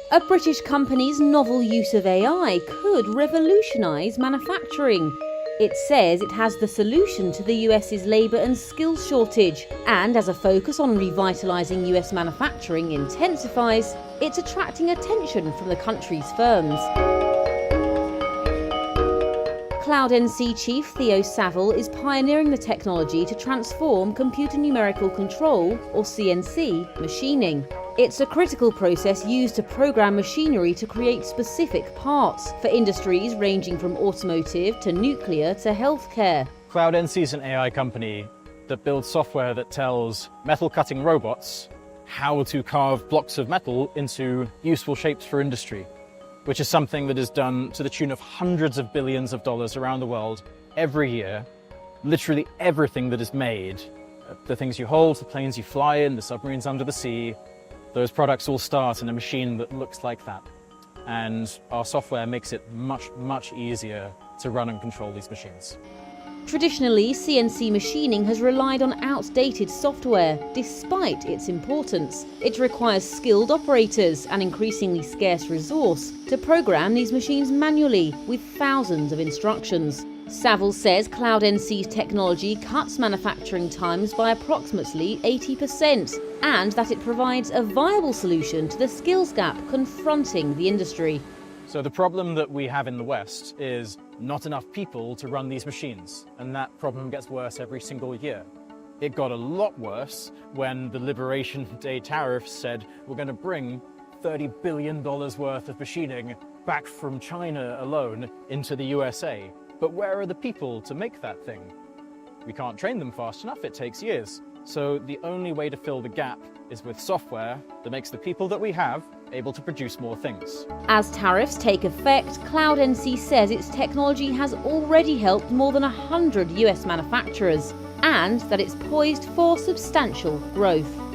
A British company's novel use of AI could revolutionise manufacturing. It says it has the solution to the US's labour and skills shortage, and as a focus on revitalising US manufacturing intensifies, it's attracting attention from the country's firms. CloudNC chief Theo Saville is pioneering the technology to transform computer numerical control, or CNC, machining. It's a critical process used to program machinery to create specific parts for industries ranging from automotive to nuclear to healthcare. CloudNC is an AI company that builds software that tells metal-cutting robots how to carve blocks of metal into useful shapes for industry, which is something that is done to the tune of hundreds of billions of dollars around the world every year. Literally everything that is made, the things you hold, the planes you fly in, the submarines under the sea, those products all start in a machine that looks like that. And our software makes it much, much easier to run and control these machines. Traditionally, CNC machining has relied on outdated software, despite its importance. It requires skilled operators, an increasingly scarce resource, to program these machines manually with thousands of instructions. Saville says CloudNC's technology cuts manufacturing times by approximately 80%, and that it provides a viable solution to the skills gap confronting the industry. So the problem that we have in the West is not enough people to run these machines, and that problem gets worse every single year. It got a lot worse when the Liberation Day tariffs said we're going to bring $30 billion worth of machining back from China alone into the USA. But where are the people to make that thing? We can't train them fast enough, it takes years. So the only way to fill the gap is with software that makes the people that we have able to produce more things. As tariffs take effect, CloudNC says its technology has already helped more than 100 US manufacturers, and that it's poised for substantial growth.